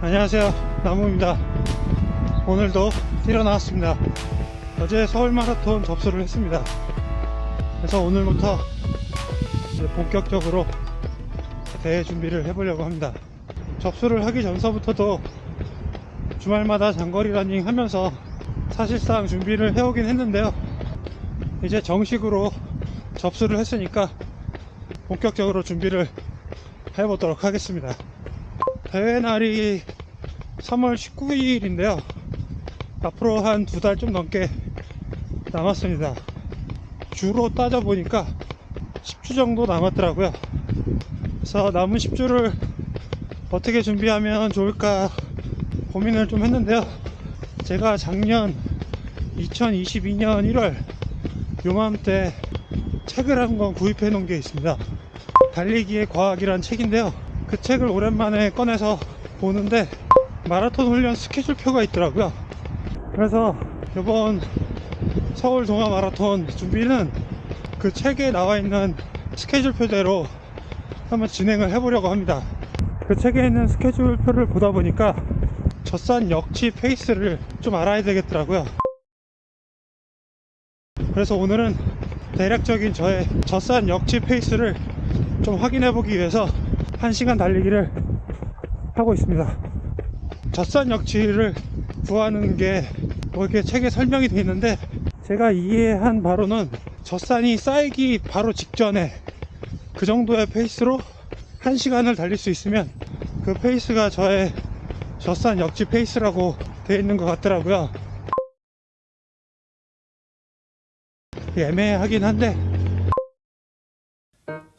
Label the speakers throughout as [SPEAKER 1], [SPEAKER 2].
[SPEAKER 1] 안녕하세요, 나무입니다. 오늘도 뛰러 나왔습니다. 어제 서울 마라톤 접수를 했습니다. 그래서 오늘부터 이제 본격적으로 대회 준비를 해보려고 합니다. 접수를 하기 전서부터도 주말마다 장거리 러닝 하면서 사실상 준비를 해오긴 했는데요. 이제 정식으로 접수를 했으니까 본격적으로 준비를 해보도록 하겠습니다. 대회 날이 3월 19일인데요 앞으로 한 2달 좀 넘게 남았습니다. 주로 따져보니까 10주 정도 남았더라고요. 그래서 남은 10주를 어떻게 준비하면 좋을까 고민을 좀 했는데요. 제가 작년 2022년 1월 요맘때 책을 한 권 구입해 놓은 게 있습니다. 달리기의 과학이란 책인데요. 그 책을 오랜만에 꺼내서 보는데 마라톤 훈련 스케줄표가 있더라고요. 그래서 이번 서울 동아 마라톤 준비는 그 책에 나와 있는 스케줄표대로 한번 진행을 해보려고 합니다. 그 책에 있는 스케줄표를 보다 보니까 젖산 역치 페이스를 좀 알아야 되겠더라고요. 그래서 오늘은 대략적인 저의 젖산 역치 페이스를 좀 확인해 보기 위해서 1시간 달리기를 하고 있습니다. 젖산 역치를 구하는 게 뭐 이렇게 책에 설명이 되어 있는데, 제가 이해한 바로는 젖산이 쌓이기 바로 직전에 그 정도의 페이스로 1시간을 달릴 수 있으면 그 페이스가 저의 젖산 역치 페이스라고 되어 있는 것 같더라고요. 애매하긴 한데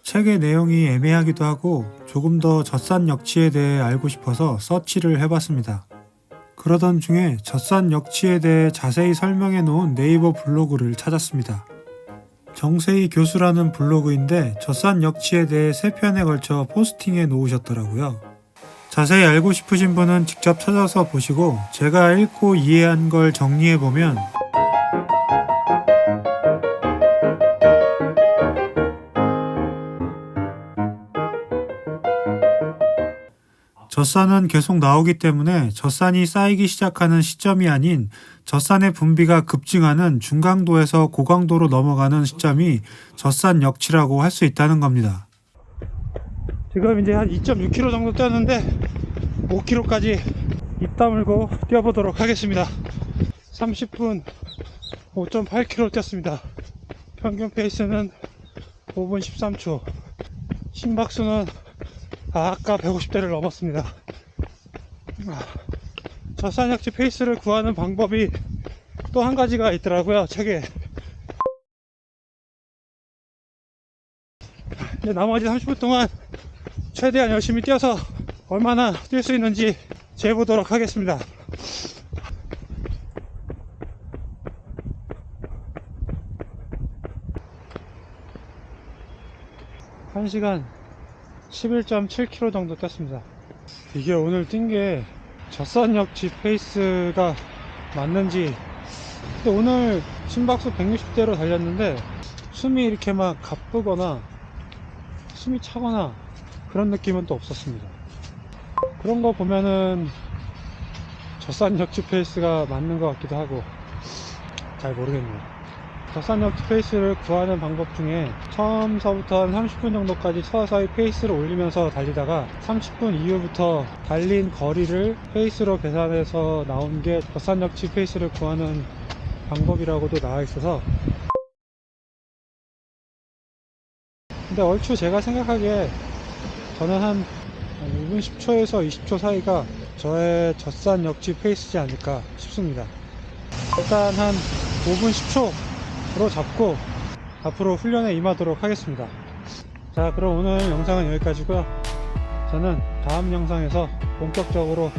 [SPEAKER 1] 책의 내용이 애매하기도 하고 조금 더 젖산 역치에 대해 알고 싶어서 서치를 해봤습니다. 그러던 중에 젖산 역치에 대해 자세히 설명해 놓은 네이버 블로그를 찾았습니다. 정세희 교수라는 블로그인데 젖산 역치에 대해 3편에 걸쳐 포스팅해 놓으셨더라고요. 자세히 알고 싶으신 분은 직접 찾아서 보시고, 제가 읽고 이해한 걸 정리해 보면 젖산은 계속 나오기 때문에 젖산이 쌓이기 시작하는 시점이 아닌 젖산의 분비가 급증하는 중강도에서 고강도로 넘어가는 시점이 젖산 역치라고 할 수 있다는 겁니다. 지금 이제 한 2.6km 정도 뛰었는데 5km까지 입 다물고 뛰어보도록 하겠습니다. 30분 5.8km 뛰었습니다. 평균 페이스는 5분 13초. 심박수는 아까 150대를 넘었습니다. 젖산 역치 페이스를 구하는 방법이 또 한 가지가 있더라고요, 책에. 이제 나머지 30분 동안 최대한 열심히 뛰어서 얼마나 뛸 수 있는지 재보도록 하겠습니다. 1시간 11.7km 정도 뛰었습니다. 이게 오늘 뛴 게 젖산 역치 페이스가 맞는지. 근데 오늘 심박수 160대로 달렸는데 숨이 이렇게 막 가쁘거나 숨이 차거나 그런 느낌은 또 없었습니다. 그런 거 보면은 젖산 역치 페이스가 맞는 것 같기도 하고 잘 모르겠네요. 젖산 역치 페이스를 구하는 방법 중에 처음서부터 한 30분 정도까지 서서히 페이스를 올리면서 달리다가 30분 이후부터 달린 거리를 페이스로 계산해서 나온 게 젖산 역치 페이스를 구하는 방법이라고도 나와 있어서, 근데 얼추 제가 생각하기에 저는 한 5분 10초에서 20초 사이가 저의 젖산 역치 페이스지 않을까 싶습니다. 일단 한 5분 10초로 잡고 앞으로 훈련에 임하도록 하겠습니다. 자, 그럼 오늘 영상은 여기까지고요. 저는 다음 영상에서 본격적으로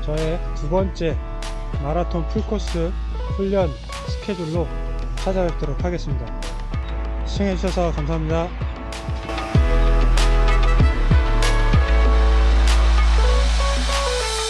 [SPEAKER 1] 저의 2번째 마라톤 풀코스 훈련 스케줄로 찾아뵙도록 하겠습니다. 시청해주셔서 감사합니다.